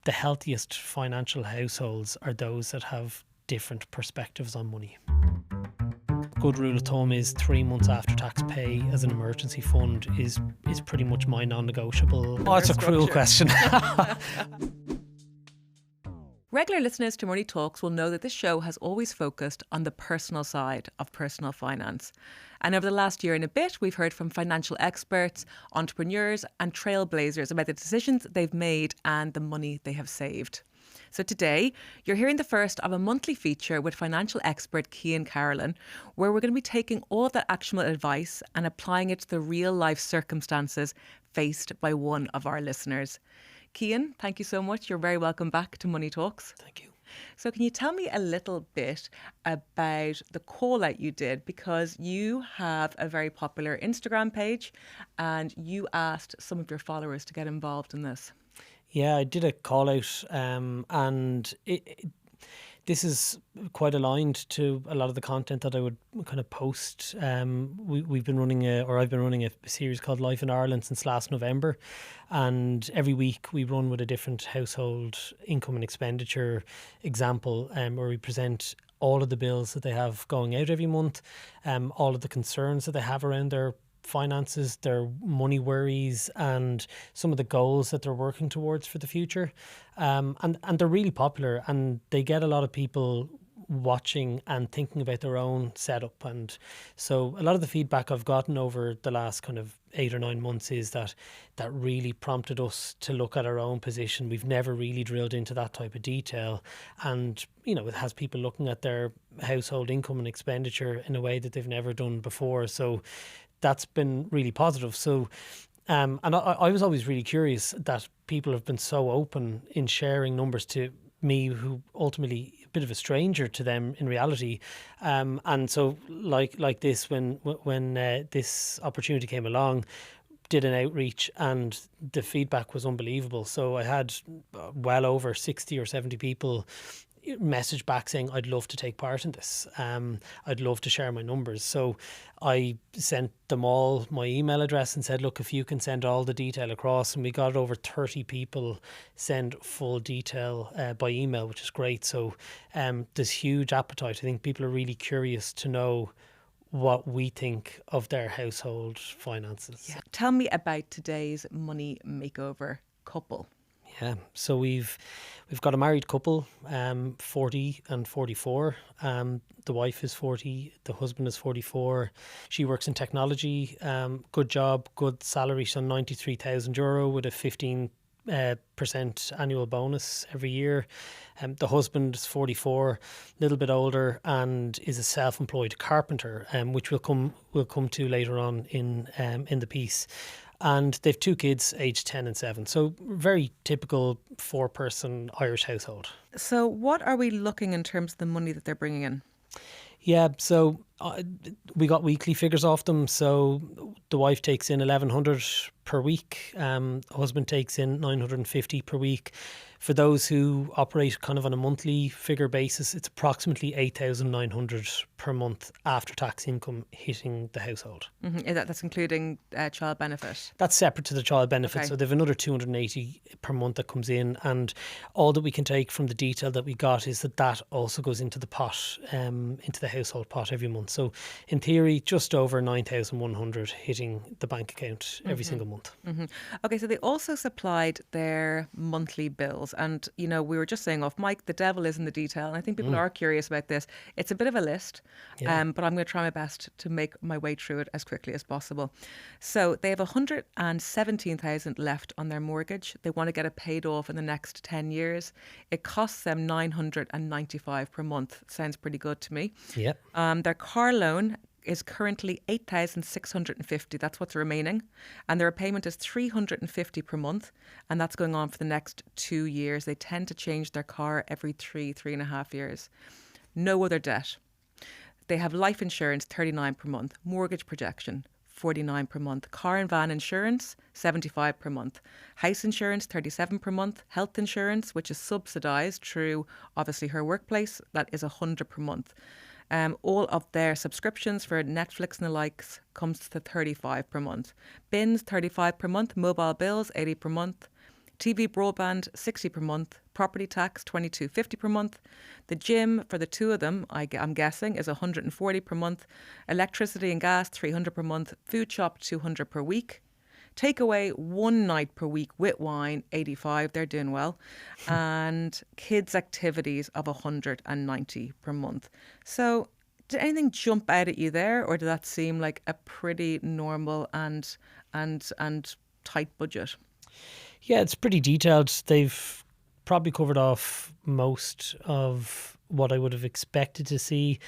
the healthiest financial households are those that have different perspectives on money. Good rule of thumb is 3 months after tax pay as an emergency fund is pretty much my non-negotiable. Oh, it's a cruel question. Regular listeners to Money Talks will know that this show has always focused on the personal side of personal finance. And over the last year and a bit, we've heard from financial experts, entrepreneurs and trailblazers about the decisions they've made and the money they have saved. So today, you're hearing the first of a monthly feature with financial expert Cian Carolan, where we're going to be taking all of that actionable advice and applying it to the real life circumstances faced by one of our listeners. Cian, thank you so much. You're very welcome back to Money Talks. Thank you. So can you tell me a little bit about the call out you did? Because you have a very popular Instagram page and you asked some of your followers to get involved in this. Yeah, I did a call out and this is quite aligned to a lot of the content that I would kind of post. I've been running a series called Life in Ireland since last November, and every week we run with a different household income and expenditure example, where we present all of the bills that they have going out every month, all of the concerns that they have around their finances, their money worries, and some of the goals that they're working towards for the future. And they're really popular, and they get a lot of people watching and thinking about their own setup. And so a lot of the feedback I've gotten over the last kind of 8 or 9 months is that really prompted us to look at our own position. We've never really drilled into that type of detail, and it has people looking at their household income and expenditure in a way that they've never done before. So that's been really positive. So, and I was always really curious that people have been so open in sharing numbers to me, who ultimately a bit of a stranger to them in reality. And so, like this, when this opportunity came along, did an outreach, and the feedback was unbelievable. So I had well over 60 or 70 people message back saying, I'd love to take part in this. I'd love to share my numbers. So I sent them all my email address and said, look, if you can send all the detail across, and we got over 30 people send full detail by email, which is great. So there's huge appetite. I think people are really curious to know what we think of their household finances. Yeah. Tell me about today's Money Makeover couple. Yeah, so we've got a married couple, 40 and 44. The wife is 40, the husband is 44. She works in technology, good job, good salary, so €93,000 with a 15% annual bonus every year. The husband is 44, a little bit older, and is a self-employed carpenter, which we'll come to later on in the piece. And they've 2 kids, aged 10 and 7. So very typical 4-person Irish household. So what are we looking in terms of the money that they're bringing in? Yeah, so we got weekly figures off them. So the wife takes in 1,100 per week. Husband takes in 950 per week. For those who operate kind of on a monthly figure basis, it's approximately 8,900 per month after tax income hitting the household. Mm-hmm. That's including child benefit? That's separate to the child benefit. Okay. So they've another 280 per month that comes in, and all that we can take from the detail that we got is that also goes into the pot, into the household pot every month. So in theory, just over 9,100 hitting the bank account every single month. Mm-hmm. Okay, so they also supplied their monthly bills. And, we were just saying off mic, the devil is in the detail. And I think people are curious about this. It's a bit of a list, but I'm going to try my best to make my way through it as quickly as possible. So they have 117,000 left on their mortgage. They want to get it paid off in the next 10 years. It costs them 995 per month. Sounds pretty good to me. Yep. Their car loan is currently 8,650. That's what's remaining. And their payment is 350 per month. And that's going on for the next 2 years. They tend to change their car every 3.5 years. No other debt. They have life insurance, 39 per month. Mortgage protection, 49 per month. Car and van insurance, 75 per month. House insurance, 37 per month. Health insurance, which is subsidised through obviously her workplace, that is 100 per month. All of their subscriptions for Netflix and the likes comes to 35 per month. Bins, 35 per month. Mobile bills, 80 per month. TV broadband, 60 per month. Property tax, 22.50 per month. The gym for the two of them, I'm guessing, is 140 per month. Electricity and gas, 300 per month. Food shop, 200 per week. Takeaway, one night per week with wine, 85. They're doing well. And kids' activities of 190 per month. So did anything jump out at you there, or did that seem like a pretty normal and tight budget? Yeah, it's pretty detailed. They've probably covered off most of what I would have expected to see.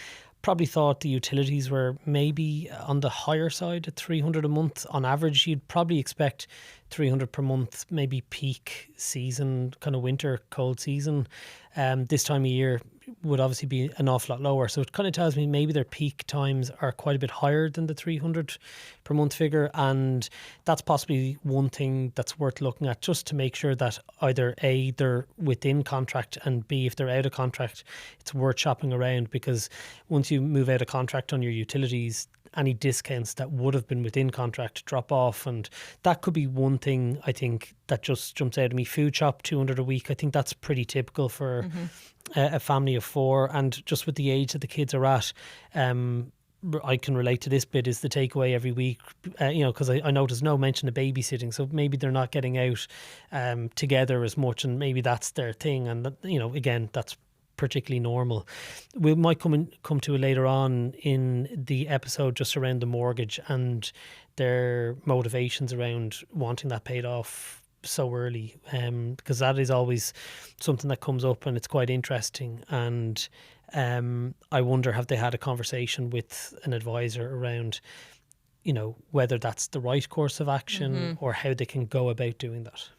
Probably thought the utilities were maybe on the higher side at 300 a month. On average, you'd probably expect 300 per month, maybe peak season, kind of winter, cold season. This time of year would obviously be an awful lot lower. So it kind of tells me maybe their peak times are quite a bit higher than the 300 per month figure. And that's possibly one thing that's worth looking at, just to make sure that either A, they're within contract, and B, if they're out of contract, it's worth shopping around, because once you move out of contract on your utilities, any discounts that would have been within contract drop off. And that could be one thing I think that just jumps out at me. Food shop, 200 a week. I think that's pretty typical for a family of four. And just with the age that the kids are at, I can relate to this bit, is the takeaway every week, because I noticed no mention of babysitting. So maybe they're not getting out together as much, and maybe that's their thing. And, again, that's particularly normal. We might come to it later on in the episode, just around the mortgage and their motivations around wanting that paid off so early, because that is always something that comes up, and it's quite interesting. And I wonder, have they had a conversation with an advisor around, whether that's the right course of action or how they can go about doing that?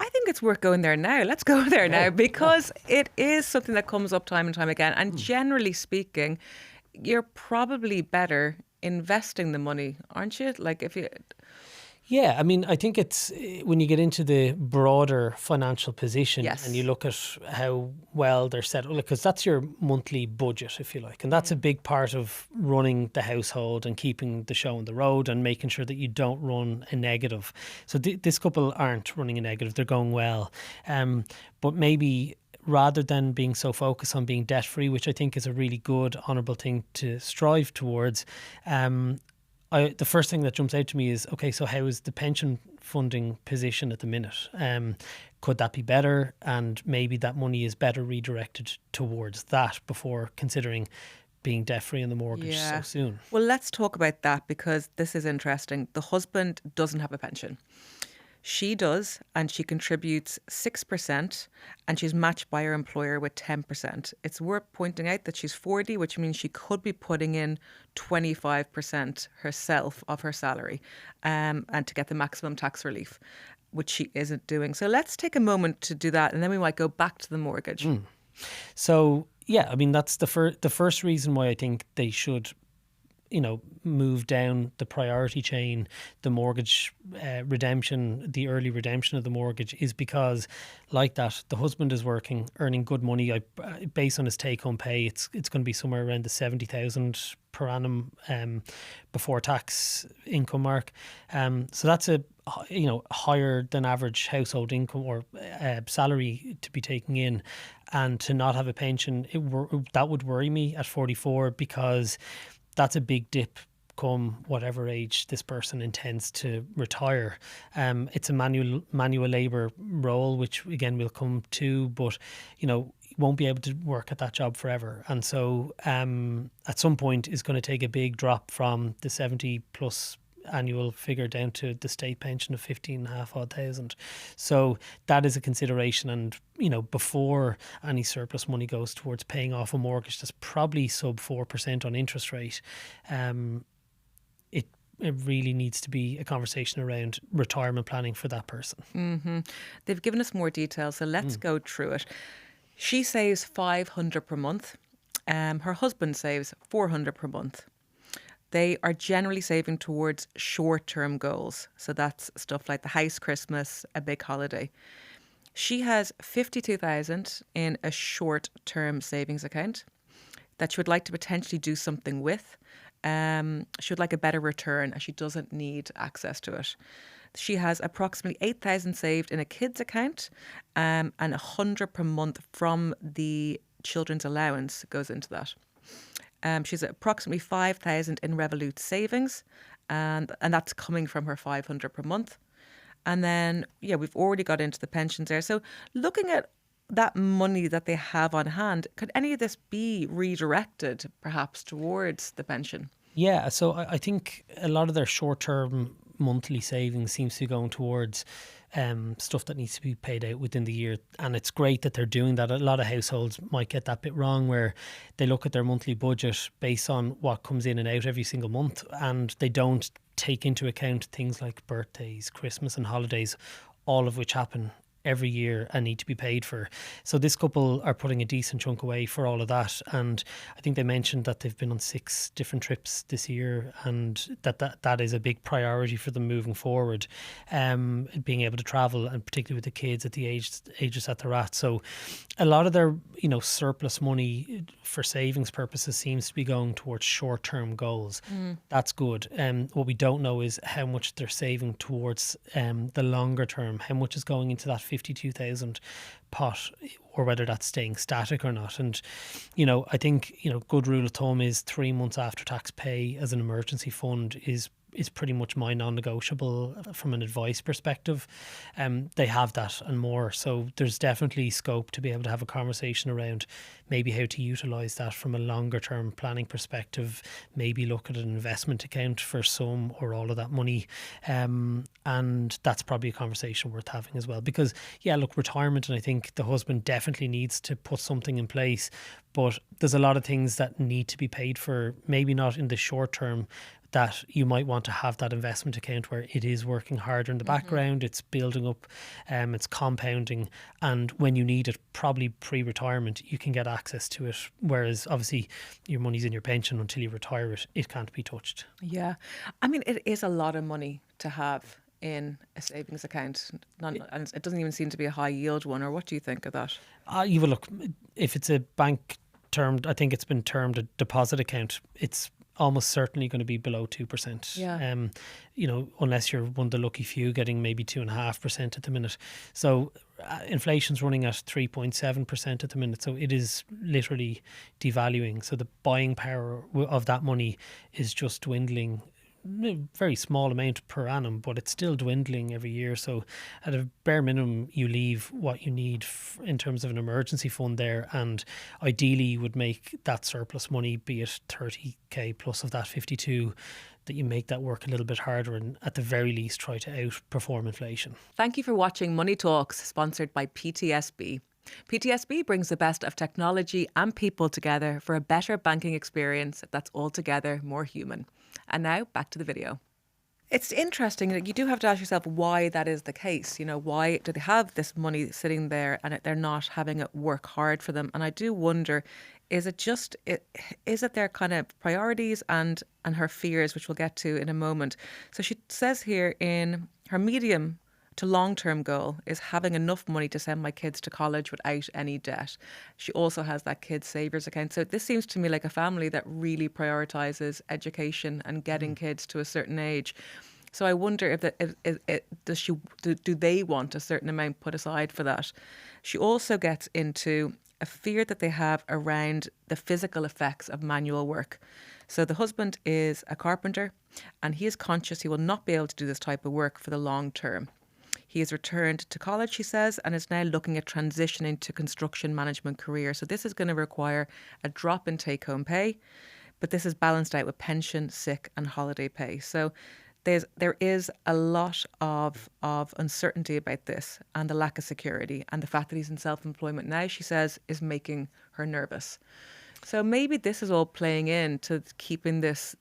I think it's worth going there now. Let's go there now, because it is something that comes up time and time again. And generally speaking, you're probably better investing the money, aren't you? Like if you... Yeah, I mean, I think it's when you get into the broader financial position and you look at how well they're set up, because that's your monthly budget, if you like. And that's a big part of running the household and keeping the show on the road and making sure that you don't run a negative. So this couple aren't running a negative, they're going well. But maybe rather than being so focused on being debt-free, which I think is a really good, honourable thing to strive towards, the first thing that jumps out to me is, okay, so how is the pension funding position at the minute? Could that be better? And maybe that money is better redirected towards that before considering being debt-free on the mortgage so soon. Well, let's talk about that, because this is interesting. The husband doesn't have a pension. She does, and she contributes 6%, and she's matched by her employer with 10%. It's worth pointing out that she's 40, which means she could be putting in 25% herself of her salary, and to get the maximum tax relief, which she isn't doing. So let's take a moment to do that, and then we might go back to the mortgage. So, yeah, I mean, that's the first reason why I think they should move down the priority chain, the mortgage redemption, the early redemption of the mortgage, is because, like that, the husband is working, earning good money. Based on his take-home pay, it's going to be somewhere around the 70,000 per annum before tax income mark. So that's a higher than average household income or salary to be taking in, and to not have a pension, that would worry me at 44, because that's a big dip come whatever age this person intends to retire. It's a manual labour role, which again we'll come to, but won't be able to work at that job forever. And so at some point is going to take a big drop from the 70 plus annual figure down to the state pension of 15,500. So that is a consideration. And before any surplus money goes towards paying off a mortgage that's probably sub 4% on interest rate, it really needs to be a conversation around retirement planning for that person. They've given us more details, so let's go through it. She saves 500 per month. Her husband saves 400 per month. They are generally saving towards short-term goals. So that's stuff like the house, Christmas, a big holiday. She has 52,000 in a short-term savings account that she would like to potentially do something with. She would like a better return, and she doesn't need access to it. She has approximately 8,000 saved in a kids account, and 100 per month from the children's allowance goes into that. She's at approximately 5,000 in Revolut savings, and that's coming from her 500 per month. And then, yeah, we've already got into the pensions there. So looking at that money that they have on hand, could any of this be redirected perhaps towards the pension? Yeah, so I think a lot of their short-term monthly savings seems to be going towards stuff that needs to be paid out within the year. And it's great that they're doing that. A lot of households might get that bit wrong, where they look at their monthly budget based on what comes in and out every single month, and they don't take into account things like birthdays, Christmas and holidays, all of which happen every year and need to be paid for. So this couple are putting a decent chunk away for all of that. And I think they mentioned that they've been on 6 different trips this year, and that is a big priority for them moving forward, being able to travel, and particularly with the kids at the ages that they're at. So a lot of their surplus money for savings purposes seems to be going towards short-term goals. That's good. What we don't know is how much they're saving towards the longer term, how much is going into that 52,000 pot, or whether that's staying static or not. And I think good rule of thumb is 3 months after tax pay as an emergency fund is pretty much my non-negotiable from an advice perspective. They have that and more. So there's definitely scope to be able to have a conversation around maybe how to utilise that from a longer term planning perspective, maybe look at an investment account for some or all of that money. And that's probably a conversation worth having as well. Because, yeah, look, retirement, and I think the husband definitely needs to put something in place, but there's a lot of things that need to be paid for, maybe not in the short term, that you might want to have that investment account where it is working harder in the background, it's building up, it's compounding, and when you need it, probably pre-retirement, you can get access to it. Whereas obviously your money's in your pension until you retire it, it can't be touched. Yeah. I mean, it is a lot of money to have in a savings account, and it doesn't even seem to be a high yield one. Or what do you think of that? You will look, if it's a bank termed, I think it's been termed a deposit account, it's almost certainly going to be below 2%. Yeah. Unless you're one of the lucky few getting maybe 2.5% at the minute. So inflation's running at 3.7% at the minute. So it is literally devaluing. So the buying power of that money is just dwindling. A very small amount per annum, but it's still dwindling every year. So at a bare minimum, you leave what you need in terms of an emergency fund there, and ideally you would make that surplus money, be it 30k plus of that 52, that you make that work a little bit harder, and at the very least try to outperform inflation. Thank you for watching Money Talks, sponsored by PTSB. PTSB brings the best of technology and people together for a better banking experience that's altogether more human. And now back to the video. It's interesting that you do have to ask yourself why that is the case. Why do they have this money sitting there and they're not having it work hard for them? And I do wonder, is it their kind of priorities and her fears, which we'll get to in a moment? So she says here in her medium to long-term goal is having enough money to send my kids to college without any debt. She also has that kids savers account. So this seems to me like a family that really prioritises education and getting kids to a certain age. So I wonder do they want a certain amount put aside for that? She also gets into a fear that they have around the physical effects of manual work. So the husband is a carpenter, and he is conscious he will not be able to do this type of work for the long term. He has returned to college, she says, and is now looking at transitioning to construction management career. So this is going to require a drop in take-home pay, but this is balanced out with pension, sick and holiday pay. So there is a lot of uncertainty about this, and the lack of security, and the fact that he's in self-employment now, she says, is making her nervous. So maybe this is all playing into keeping this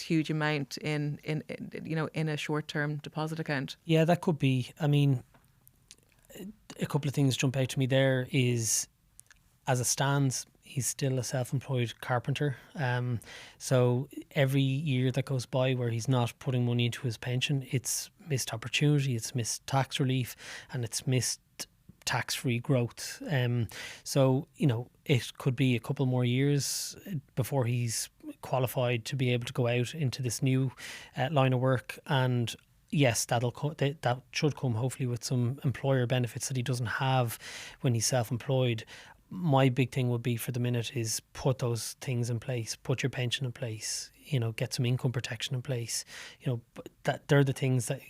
huge amount in a short-term deposit account. Yeah, that could be. I mean, a couple of things jump out to me there is, as it stands, he's still a self-employed carpenter. So every year that goes by where he's not putting money into his pension, it's missed opportunity, it's missed tax relief, and it's missed tax-free growth. So it could be a couple more years before he's qualified to be able to go out into this new line of work. And yes, that should come hopefully with some employer benefits that he doesn't have when he's self-employed. My big thing would be for the minute is put those things in place, put your pension in place, get some income protection in place. That they're the things that,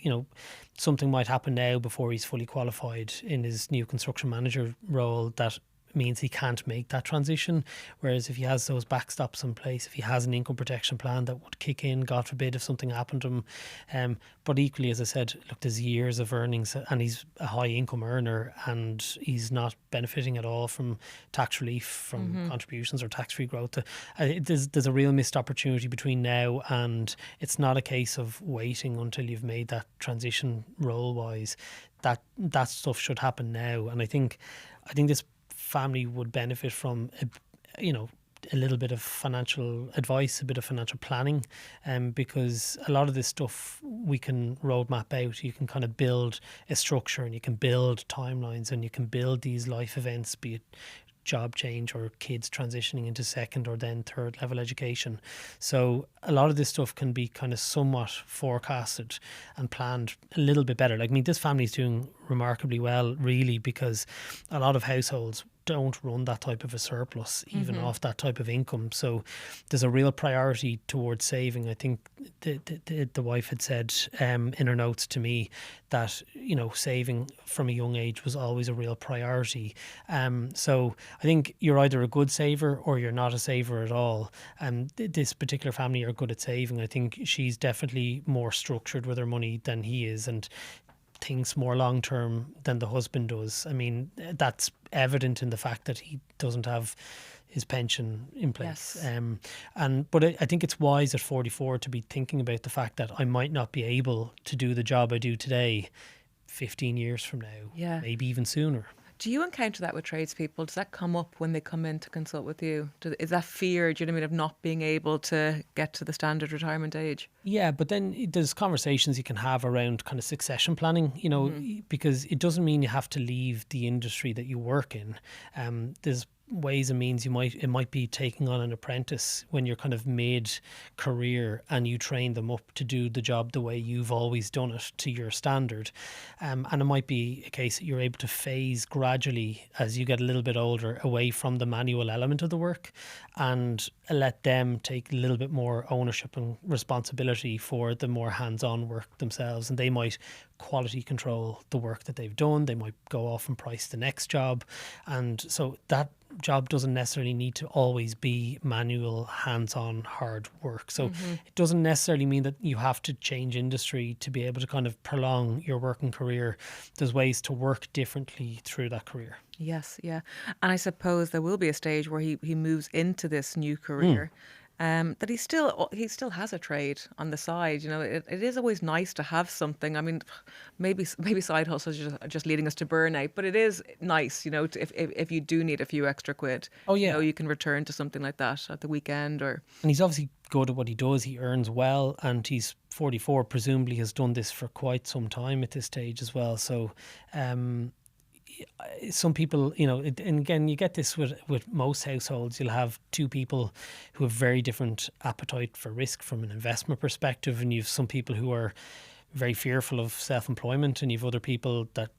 something might happen now before he's fully qualified in his new construction manager role that means he can't make that transition. Whereas if he has those backstops in place, if he has an income protection plan that would kick in, God forbid, if something happened to him. But equally, as I said, look, there's years of earnings and he's a high income earner and he's not benefiting at all from tax relief, from contributions or tax-free growth. There's a real missed opportunity between now and it's not a case of waiting until you've made that transition role-wise. That stuff should happen now. And I think this family would benefit from a little bit of financial advice, a bit of financial planning, because a lot of this stuff we can roadmap out. You can kind of build a structure and you can build timelines and you can build these life events, be it job change or kids transitioning into second or then third level education. So a lot of this stuff can be kind of somewhat forecasted and planned a little bit better. Like, I mean, this family's doing remarkably well, really, because a lot of households don't run that type of a surplus, even off that type of income. So there's a real priority towards saving. I think the wife had said in her notes to me that, saving from a young age was always a real priority. So I think you're either a good saver or you're not a saver at all. This particular family are good at saving. I think she's definitely more structured with her money than he is, and thinks more long term than the husband does. I mean, that's evident in the fact that he doesn't have his pension in place. Yes. But I think it's wise at 44 to be thinking about the fact that I might not be able to do the job I do today 15 years from now, maybe even sooner. Do you encounter that with tradespeople? Does that come up when they come in to consult with you? Is that fear, do you know what I mean, of not being able to get to the standard retirement age? Yeah, but then there's conversations you can have around kind of succession planning, because it doesn't mean you have to leave the industry that you work in. There's ways and means it might be taking on an apprentice when you're kind of mid-career and you train them up to do the job the way you've always done it to your standard, and it might be a case that you're able to phase gradually as you get a little bit older away from the manual element of the work and let them take a little bit more ownership and responsibility for the more hands-on work themselves, and they might quality control the work that they've done. They might go off and price the next job, and so that job doesn't necessarily need to always be manual, hands-on, hard work. So it doesn't necessarily mean that you have to change industry to be able to kind of prolong your working career. There's ways to work differently through that career. Yes, yeah. And I suppose there will be a stage where he moves into this new career. That he still has a trade on the side. It is always nice to have something. I mean, maybe side hustles are just leading us to burnout, but it is nice, if you do need a few extra quid. Oh yeah, you can return to something like that at the weekend. And he's obviously good at what he does. He earns well, and he's 44. Presumably, has done this for quite some time at this stage as well. So. Some people, and again, you get this with most households. You'll have two people who have very different appetite for risk from an investment perspective, and you've some people who are very fearful of self-employment, and you've other people that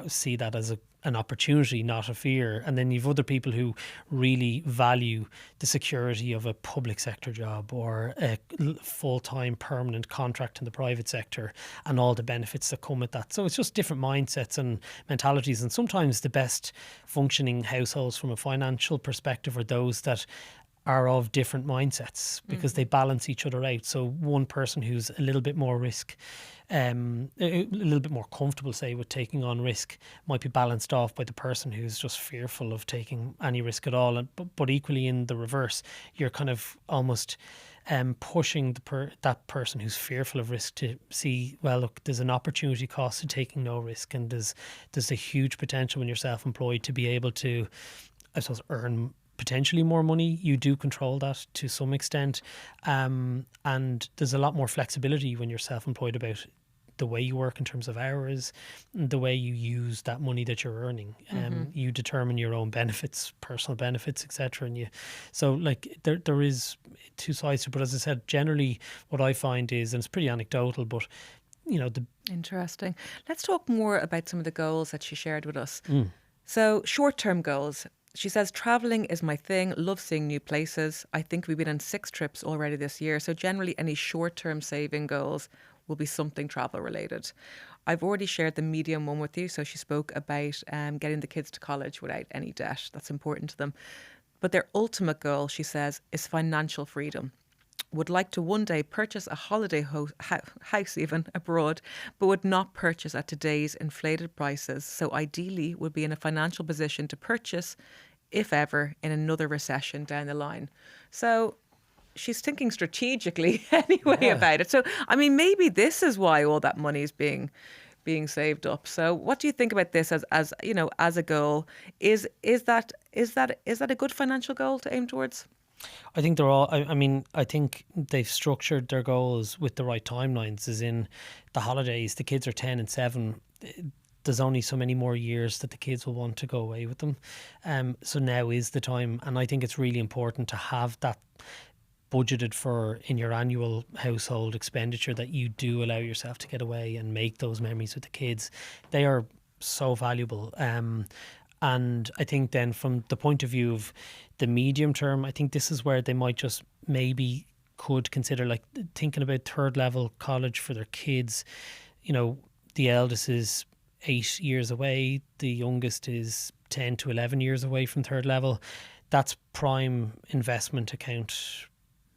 see that as an opportunity, not a fear. And then you've other people who really value the security of a public sector job or a full-time permanent contract in the private sector and all the benefits that come with that. So it's just different mindsets and mentalities. And sometimes the best functioning households from a financial perspective are those that are of different mindsets because they balance each other out. So one person who's a little bit more risk, a little bit more comfortable, say, with taking on risk might be balanced off by the person who's just fearful of taking any risk at all. But equally in the reverse, you're kind of almost pushing that person who's fearful of risk to see, well, look, there's an opportunity cost to taking no risk, and there's a huge potential when you're self-employed to be able to, I suppose, earn potentially more money. You do control that to some extent, and there's a lot more flexibility when you're self-employed about the way you work in terms of hours, the way you use that money that you're earning. You determine your own benefits, personal benefits, etc. And so there is two sides to it. But as I said, generally what I find is, and it's pretty anecdotal, but the Interesting. Let's talk more about some of the goals that she shared with us. So, short-term goals. She says, traveling is my thing. Love seeing new places. I think we've been on 6 trips already this year. So generally any short-term saving goals will be something travel related. I've already shared the medium one with you. So she spoke about getting the kids to college without any debt. That's important to them. But their ultimate goal, she says, is financial freedom. Would like to one day purchase a holiday house even abroad, but would not purchase at today's inflated prices. So ideally would be in a financial position to purchase, if ever, in another recession down the line. So she's thinking strategically anyway about it. So, I mean, maybe this is why all that money is being saved up. So what do you think about this as as a goal? Is that a good financial goal to aim towards? I think they're all, I mean, I think they've structured their goals with the right timelines, as in the holidays. The kids are 10 and 7. There's only so many more years that the kids will want to go away with them. So now is the time. And I think it's really important to have that budgeted for in your annual household expenditure, that you do allow yourself to get away and make those memories with the kids. They are so valuable. And I think then from the point of view of the medium term, I think this is where they might just maybe could consider like thinking about 3rd level college for their kids. The eldest is 8 years away. The youngest is 10 to 11 years away from 3rd level. That's prime investment account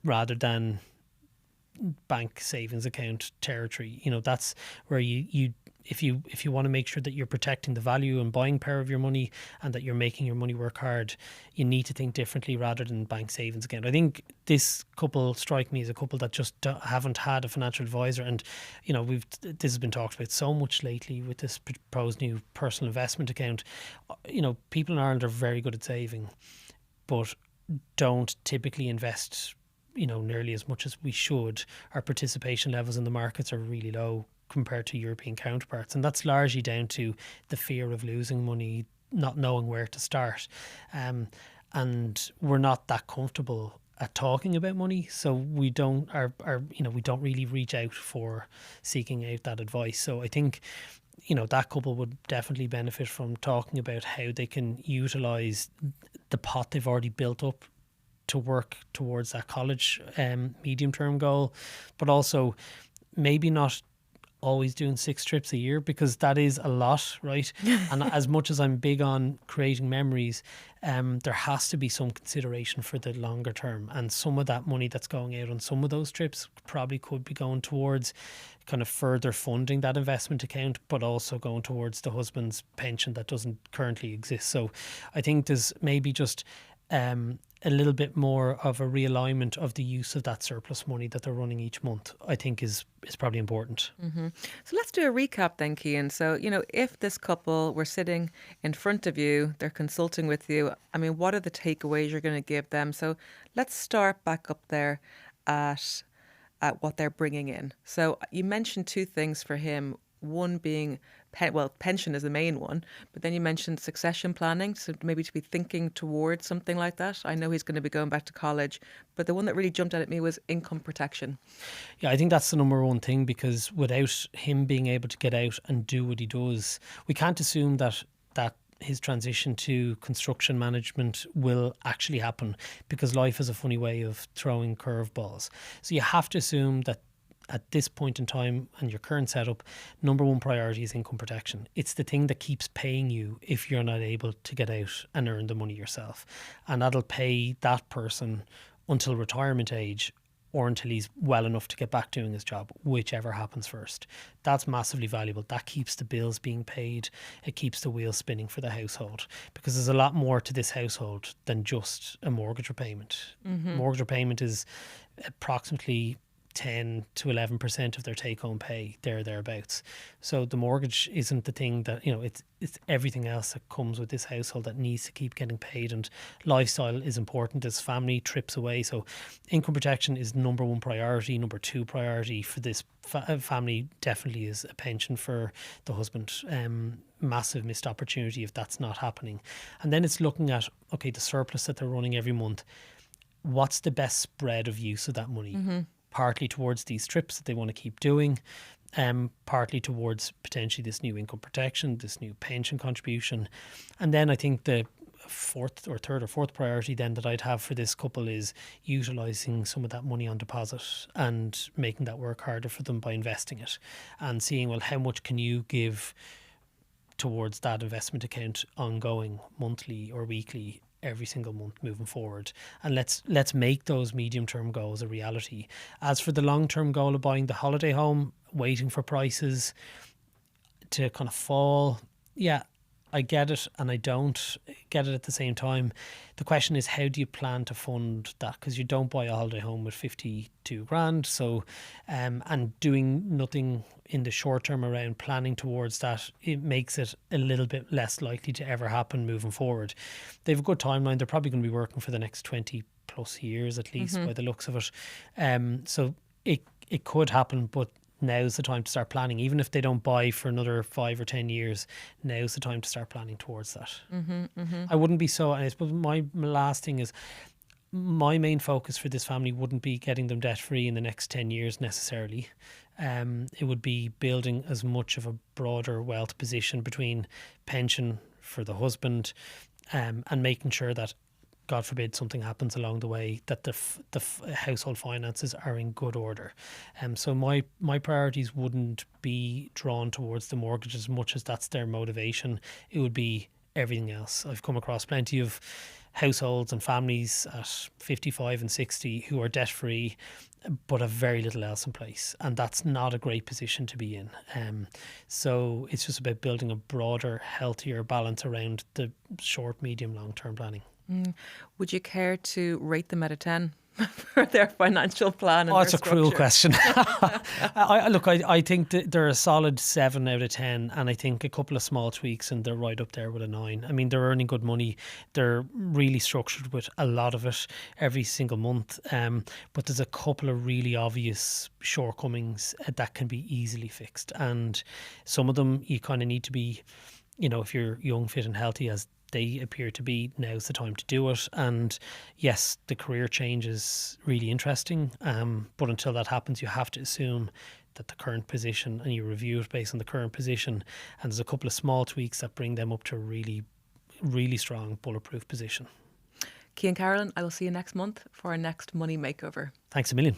rather than bank savings account territory. That's where you if you want to make sure that you're protecting the value and buying power of your money and that you're making your money work hard, you need to think differently rather than bank savings account. I think this couple strike me as a couple that just haven't had a financial advisor, and this has been talked about so much lately with this proposed new personal investment account. People in Ireland are very good at saving, but don't typically invest nearly as much as we should. Our participation levels in the markets are really low compared to European counterparts, and that's largely down to the fear of losing money, not knowing where to start, and we're not that comfortable at talking about money, so we don't we don't really reach out for seeking out that advice. So I think that couple would definitely benefit from talking about how they can utilize the pot they've already built up to work towards that college medium term goal, but also maybe not always doing 6 trips a year, because that is a lot, right? And as much as I'm big on creating memories, there has to be some consideration for the longer term, and some of that money that's going out on some of those trips probably could be going towards kind of further funding that investment account, but also going towards the husband's pension that doesn't currently exist. So I think there's maybe just a little bit more of a realignment of the use of that surplus money that they're running each month, I think is probably important. Mm-hmm. So let's do a recap then, Cian. So, if this couple were sitting in front of you, they're consulting with you, I mean, what are the takeaways you're going to give them? So let's start back up there at what they're bringing in. So you mentioned 2 things for him. One being, pension is the main one, but then you mentioned succession planning, so maybe to be thinking towards something like that. I know he's going to be going back to college, but the one that really jumped out at me was income protection. Yeah, I think that's the number one thing, because without him being able to get out and do what he does, we can't assume that his transition to construction management will actually happen, because life is a funny way of throwing curveballs. So you have to assume that at this point in time and your current setup, number one priority is income protection. It's the thing that keeps paying you if you're not able to get out and earn the money yourself. And that'll pay that person until retirement age, or until he's well enough to get back doing his job, whichever happens first. That's massively valuable. That keeps the bills being paid. It keeps the wheels spinning for the household, because there's a lot more to this household than just a mortgage repayment. Mm-hmm. Mortgage repayment is approximately 10 to 11% of their take-home pay, thereabouts. So the mortgage isn't the thing that, it's everything else that comes with this household that needs to keep getting paid, and lifestyle is important. There's family trips away. So income protection is number one priority. Number two priority for this family definitely is a pension for the husband. Massive missed opportunity if that's not happening. And then it's looking at, okay, the surplus that they're running every month. What's the best spread of use of that money? Mm-hmm. Partly towards these trips that they want to keep doing, partly towards potentially this new income protection, this new pension contribution. And then I think the third or fourth priority then that I'd have for this couple is utilising some of that money on deposit and making that work harder for them by investing it and seeing, well, how much can you give towards that investment account ongoing, monthly or weekly, every single month moving forward, and let's make those medium-term goals a reality. As for the long-term goal of buying the holiday home, waiting for prices to kind of fall, yeah, I get it and I don't get it at the same time. The question is, how do you plan to fund that? Because you don't buy a holiday home with 52 grand. So, and doing nothing in the short term around planning towards that, it makes it a little bit less likely to ever happen moving forward. They have a good timeline. They're probably going to be working for the next 20 plus years at least by the looks of it. So it could happen, but now's the time to start planning. Even if they don't buy for another 5 or 10 years, now's the time to start planning towards that. I wouldn't be so, and I suppose my last thing is, my main focus for this family wouldn't be getting them debt free in the next 10 years necessarily. It would be building as much of a broader wealth position between pension for the husband and making sure that, God forbid, something happens along the way, that the household finances are in good order. So my priorities wouldn't be drawn towards the mortgage as much as that's their motivation. It would be everything else. I've come across plenty of households and families at 55 and 60 who are debt free but have very little else in place, and that's not a great position to be in. So it's just about building a broader, healthier balance around the short, medium, long-term planning. Would you care to rate them out of 10 for their financial plan? It's a cruel question. I think that they're a solid 7 out of 10, and I think a couple of small tweaks and they're right up there with a 9. I mean, they're earning good money. They're really structured with a lot of it every single month. But there's a couple of really obvious shortcomings that can be easily fixed. And some of them you kind of need to be, if you're young, fit and healthy as they appear to be, now's the time to do it. And yes, the career change is really interesting, but until that happens, you have to assume that the current position, and you review it based on the current position, and there's a couple of small tweaks that bring them up to a really, really strong bulletproof position. Cian Carolan, I will see you next month for our next Money Makeover. Thanks a million.